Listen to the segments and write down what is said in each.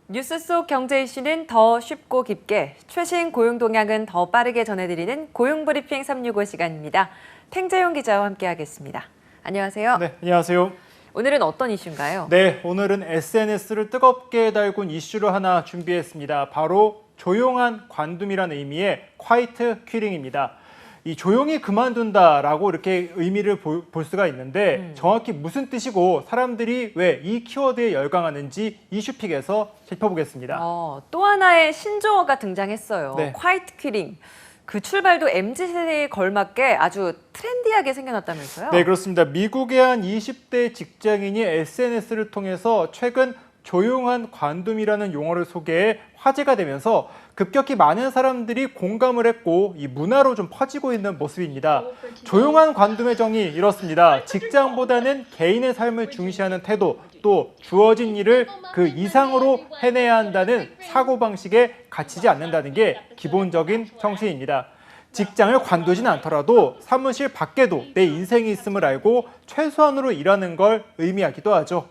뉴스 속 경제 이슈는 더 쉽고 깊게, 최신 고용 동향은 더 빠르게 전해드리는 고용브리핑 365 시간입니다. 탱재용 기자와 함께하겠습니다. 안녕하세요. 네, 안녕하세요. 오늘은 어떤 이슈인가요? 네, 오늘은 SNS를 뜨겁게 달군 이슈를 하나 준비했습니다. 바로 조용한 관둠이라는 의미의 quiet quitting입니다. 이 조용히 그만둔다라고 이렇게 의미를 볼 수가 있는데 정확히 무슨 뜻이고 사람들이 왜 이 키워드에 열광하는지 이슈픽에서 짚어보겠습니다. 또 하나의 신조어가 등장했어요. 네. quiet quitting. 그 출발도 MZ세대에 걸맞게 아주 트렌디하게 생겨났다면서요? 네, 그렇습니다. 미국의 한 20대 직장인이 SNS를 통해서 최근 조용한 관둠이라는 용어를 소개해 화제가 되면서 급격히 많은 사람들이 공감을 했고 이 문화로 좀 퍼지고 있는 모습입니다. 조용한 관둠의 정의 이렇습니다. 직장보다는 개인의 삶을 중시하는 태도, 또 주어진 일을 그 이상으로 해내야 한다는 사고방식에 갇히지 않는다는 게 기본적인 형식입니다. 직장을 관두진 않더라도 사무실 밖에도 내 인생이 있음을 알고 최소한으로 일하는 걸 의미하기도 하죠.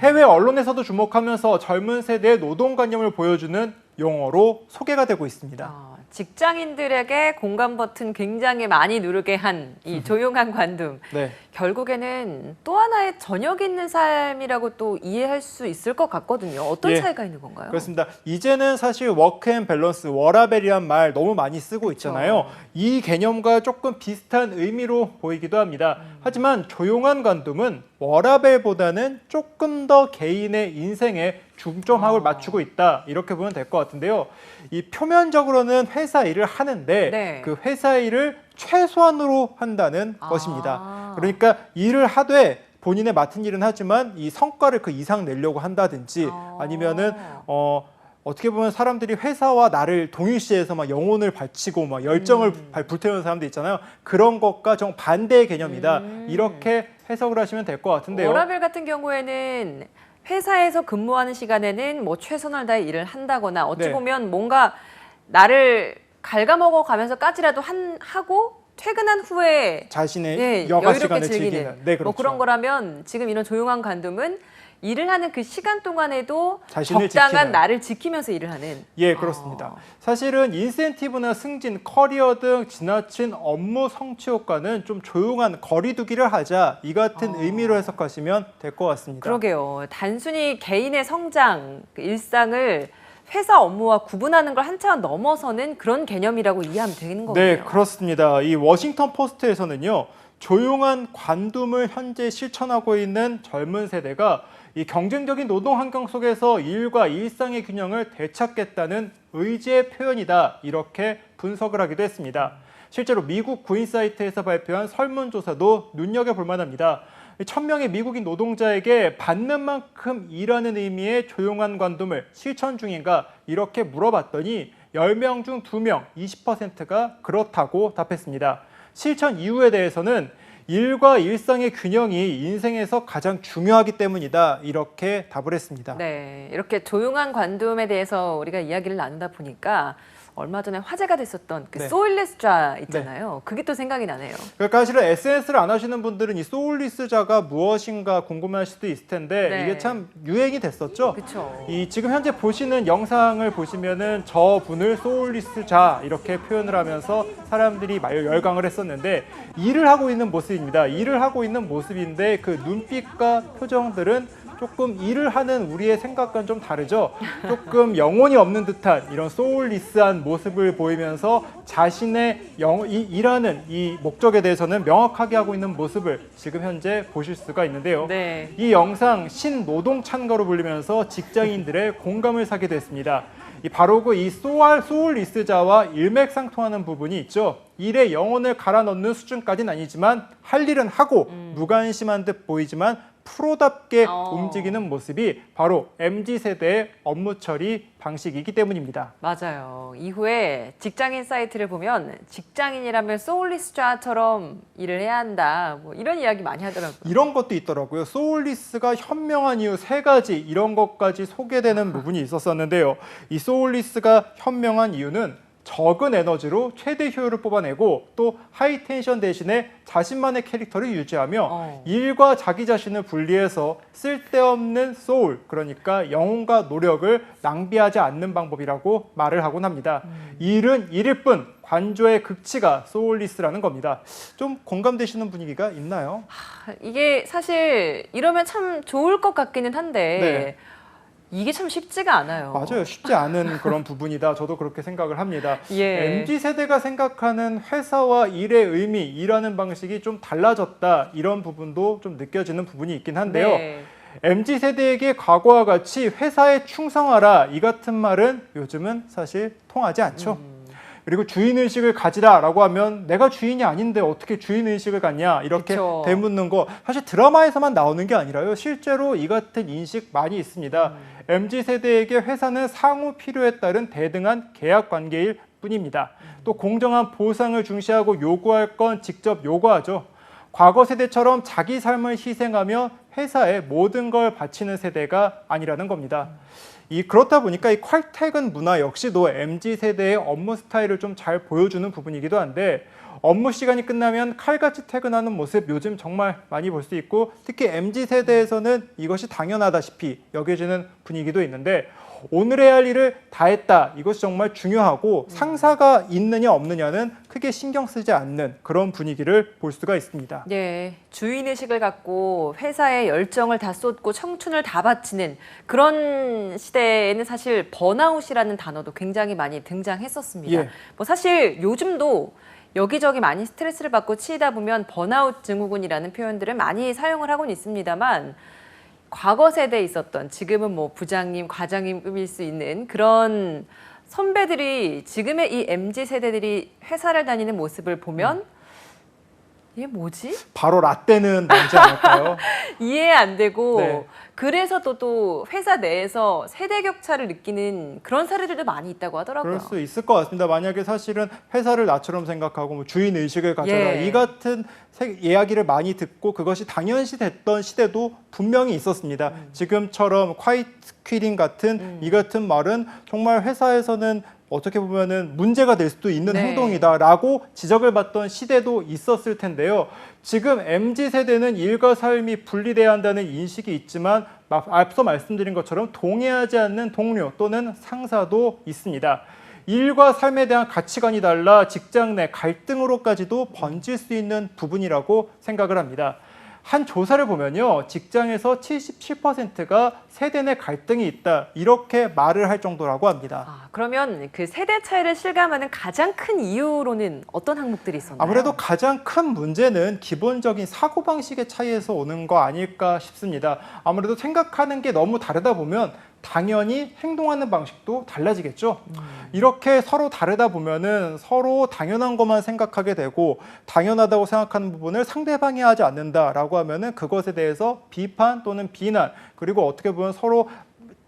해외 언론에서도 주목하면서 젊은 세대의 노동관념을 보여주는 용어로 소개가 되고 있습니다. 직장인들에게 공감 버튼 굉장히 많이 누르게 한 이 조용한 관둠. 네. 결국에는 또 하나의 저녁 있는 삶이라고 또 이해할 수 있을 것 같거든요. 어떤 차이가 있는 건가요? 그렇습니다. 이제는 사실 워크 앤 밸런스, 워라밸이란 말 너무 많이 쓰고 있잖아요. 이 개념과 조금 비슷한 의미로 보이기도 합니다. 하지만 조용한 관둠은 워라밸보다는 조금 더 개인의 인생에 중점학을 맞추고 있다, 이렇게 보면 될 것 같은데요. 이 표면적으로는 회사 일을 하는데 네. 그 회사 일을 최소한으로 한다는 것입니다. 그러니까 일을 하되 본인의 맡은 일은 하지만 이 성과를 그 이상 내려고 한다든지 아니면은 어떻게 보면 사람들이 회사와 나를 동일시해서 막 영혼을 바치고 막 열정을 불태우는 사람들 있잖아요. 그런 것과 정 반대의 개념이다. 이렇게 해석을 하시면 될 것 같은데요. 워라밸 같은 경우에는 회사에서 근무하는 시간에는 뭐 최선을 다해 일을 한다거나 어찌 네. 보면 뭔가 나를 갉아먹어 가면서까지라도 하고 퇴근한 후에 자신의 여가 여유롭게 시간을 즐기는 즐기는. 네, 그렇죠. 뭐 그런 거라면 지금 이런 조용한 관둠은 일을 하는 그 시간 동안에도 자신을 적당한 지키는. 나를 지키면서 일을 하는. 예, 그렇습니다. 사실은 인센티브나 승진, 커리어 등 지나친 업무 성취 효과는 좀 조용한 거리두기를 하자, 이 같은 의미로 해석하시면 될 것 같습니다. 그러게요. 단순히 개인의 성장, 그 일상을 회사 업무와 구분하는 걸 한참 넘어서는 그런 개념이라고 이해하면 되는 거군요. 네, 그렇습니다. 이 워싱턴 포스트에서는요, 조용한 관둠을 현재 실천하고 있는 젊은 세대가 이 경쟁적인 노동 환경 속에서 일과 일상의 균형을 되찾겠다는 의지의 표현이다, 이렇게 분석을 하기도 했습니다. 실제로 미국 구인 사이트에서 발표한 설문조사도 눈여겨볼 만합니다. 1000명의 미국인 노동자에게 받는 만큼 일하는 의미의 조용한 관둠을 실천 중인가 이렇게 물어봤더니 10명 중 2명, 20%가 그렇다고 답했습니다. 실천 이유에 대해서는 일과 일상의 균형이 인생에서 가장 중요하기 때문이다, 이렇게 답을 했습니다. 네, 이렇게 조용한 관둠에 대해서 우리가 이야기를 나누다 보니까 얼마 전에 화제가 됐었던 그 네. 소울리스자 있잖아요. 그게 또 생각이 나네요. 그러니까 사실은 SNS를 안 하시는 분들은 이 소울리스자가 무엇인가 궁금할 수도 있을 텐데 네. 이게 참 유행이 됐었죠. 그렇죠. 이 지금 현재 보시는 영상을 보시면은 저분을 소울리스자 이렇게 표현을 하면서 사람들이 열광을 했었는데, 일을 하고 있는 모습입니다. 일을 하고 있는 모습인데 그 눈빛과 표정들은 조금 일을 하는 우리의 생각과는 좀 다르죠. 조금 영혼이 없는 듯한 이런 소울리스한 모습을 보이면서 자신의 일하는 이 목적에 대해서는 명확하게 하고 있는 모습을 지금 현재 보실 수가 있는데요. 네. 이 영상 신노동 찬가로 불리면서 직장인들의 공감을 사게 됐습니다. 바로 이 소울리스자와 일맥상통하는 부분이 있죠. 일에 영혼을 갈아 넣는 수준까지는 아니지만 할 일은 하고 무관심한 듯 보이지만 프로답게 움직이는 모습이 바로 MZ세대의 업무 처리 방식이기 때문입니다. 맞아요. 이후에 직장인 사이트를 보면 직장인이라면 소울리스자처럼 일을 해야 한다, 뭐 이런 이야기 많이 하더라고요. 이런 것도 있더라고요. 소울리스가 현명한 이유 3가지, 이런 것까지 소개되는 부분이 있었었는데요. 이 소울리스가 현명한 이유는 적은 에너지로 최대 효율을 뽑아내고 또 하이텐션 대신에 자신만의 캐릭터를 유지하며 일과 자기 자신을 분리해서 쓸데없는 소울, 그러니까 영혼과 노력을 낭비하지 않는 방법이라고 말을 하곤 합니다. 일은 일일 뿐 관조의 극치가 소울리스라는 겁니다. 좀 공감되시는 분위기가 있나요? 이게 사실 이러면 참 좋을 것 같기는 한데 이게 참 쉽지가 않아요. 맞아요. 쉽지 않은 그런 부분이다. 저도 그렇게 생각을 합니다. 예. MZ세대가 생각하는 회사와 일의 의미, 일하는 방식이 좀 달라졌다. 이런 부분도 좀 느껴지는 부분이 있긴 한데요. 네. MZ세대에게 과거와 같이 회사에 충성하라 이 같은 말은 요즘은 사실 통하지 않죠. 그리고 주인의식을 가지라라고 하면 내가 주인이 아닌데 어떻게 주인의식을 갖냐 이렇게 그쵸. 되묻는 거 사실 드라마에서만 나오는 게 아니라요. 실제로 이 같은 인식 많이 있습니다. MZ세대에게 회사는 상호 필요에 따른 대등한 계약 관계일 뿐입니다. 또 공정한 보상을 중시하고 요구할 건 직접 요구하죠. 과거 세대처럼 자기 삶을 희생하며 회사에 모든 걸 바치는 세대가 아니라는 겁니다. 그렇다 보니까 이 칼퇴근 문화 역시도 MZ세대의 업무 스타일을 좀 잘 보여주는 부분이기도 한데 업무 시간이 끝나면 칼같이 퇴근하는 모습 요즘 정말 많이 볼 수 있고 특히 MZ세대에서는 이것이 당연하다시피 여겨지는 분위기도 있는데 오늘의 할 일을 다 했다. 이것이 정말 중요하고 상사가 있느냐 없느냐는 크게 신경 쓰지 않는 그런 분위기를 볼 수가 있습니다. 네, 주인의식을 갖고 회사에 열정을 다 쏟고 청춘을 다 바치는 그런 시대에는 사실 번아웃이라는 단어도 굉장히 많이 등장했었습니다. 예. 뭐 사실 요즘도 여기저기 많이 스트레스를 받고 치이다 보면 번아웃 증후군이라는 표현들을 많이 사용을 하고는 있습니다만 과거 세대에 있었던 지금은 뭐 부장님, 과장님일 수 있는 그런 선배들이 지금의 이 MZ 세대들이 회사를 다니는 모습을 보면 이게 뭐지? 바로 라떼는 나오지 않을까요? 이해 안 되고 네. 그래서 또 회사 내에서 세대 격차를 느끼는 그런 사례들도 많이 있다고 하더라고요. 그럴 수 있을 것 같습니다. 만약에 사실은 회사를 나처럼 생각하고 뭐 주인 의식을 가져라 예. 이 같은 이야기를 많이 듣고 그것이 당연시됐던 시대도 분명히 있었습니다. 지금처럼 콰이트 퀴팅 같은 이 같은 말은 정말 회사에서는 어떻게 보면은 문제가 될 수도 있는 네. 행동이다라고 지적을 받던 시대도 있었을 텐데요. 지금 MZ세대는 일과 삶이 분리돼야 한다는 인식이 있지만 앞서 말씀드린 것처럼 동의하지 않는 동료 또는 상사도 있습니다. 일과 삶에 대한 가치관이 달라 직장 내 갈등으로까지도 번질 수 있는 부분이라고 생각을 합니다. 한 조사를 보면요. 직장에서 77%가 세대 내 갈등이 있다. 이렇게 말을 할 정도라고 합니다. 그러면 그 세대 차이를 실감하는 가장 큰 이유로는 어떤 항목들이 있었나요? 아무래도 가장 큰 문제는 기본적인 사고방식의 차이에서 오는 거 아닐까 싶습니다. 아무래도 생각하는 게 너무 다르다 보면 당연히 행동하는 방식도 달라지겠죠. 이렇게 서로 다르다 보면은 서로 당연한 것만 생각하게 되고 당연하다고 생각하는 부분을 상대방이 하지 않는다라고 하면은 그것에 대해서 비판 또는 비난 그리고 어떻게 보면 서로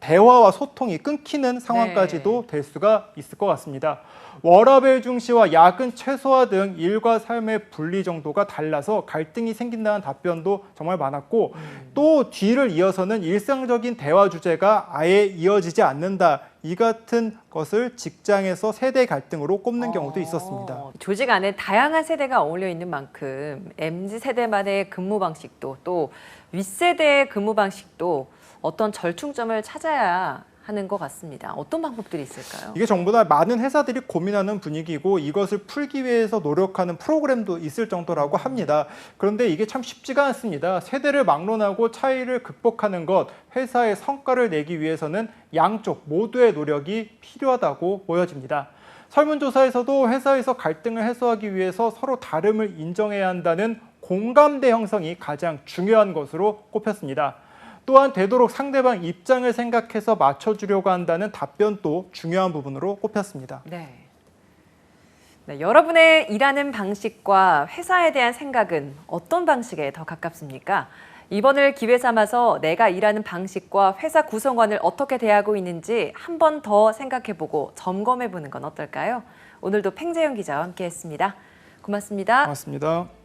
대화와 소통이 끊기는 상황까지도 될 수가 있을 것 같습니다. 워라밸 중시와 야근 최소화 등 일과 삶의 분리 정도가 달라서 갈등이 생긴다는 답변도 정말 많았고 또 뒤를 이어서는 일상적인 대화 주제가 아예 이어지지 않는다. 이 같은 것을 직장에서 세대 갈등으로 꼽는 경우도 있었습니다. 조직 안에 다양한 세대가 어울려 있는 만큼 MZ 세대만의 근무 방식도 또 윗세대의 근무 방식도 어떤 절충점을 찾아야 하는 것 같습니다. 어떤 방법들이 있을까요? 이게 전부 다 많은 회사들이 고민하는 분위기고 이것을 풀기 위해서 노력하는 프로그램도 있을 정도라고 합니다. 그런데 이게 참 쉽지가 않습니다. 세대를 막론하고 차이를 극복하는 것, 회사의 성과를 내기 위해서는 양쪽 모두의 노력이 필요하다고 보여집니다. 설문조사에서도 회사에서 갈등을 해소하기 위해서 서로 다름을 인정해야 한다는 공감대 형성이 가장 중요한 것으로 꼽혔습니다. 또한 되도록 상대방 입장을 생각해서 맞춰주려고 한다는 답변도 중요한 부분으로 꼽혔습니다. 네, 여러분의 일하는 방식과 회사에 대한 생각은 어떤 방식에 더 가깝습니까? 이번을 기회 삼아서 내가 일하는 방식과 회사 구성원을 어떻게 대하고 있는지 한 번 더 생각해보고 점검해보는 건 어떨까요? 오늘도 팽재영 기자와 함께했습니다. 고맙습니다. 고맙습니다.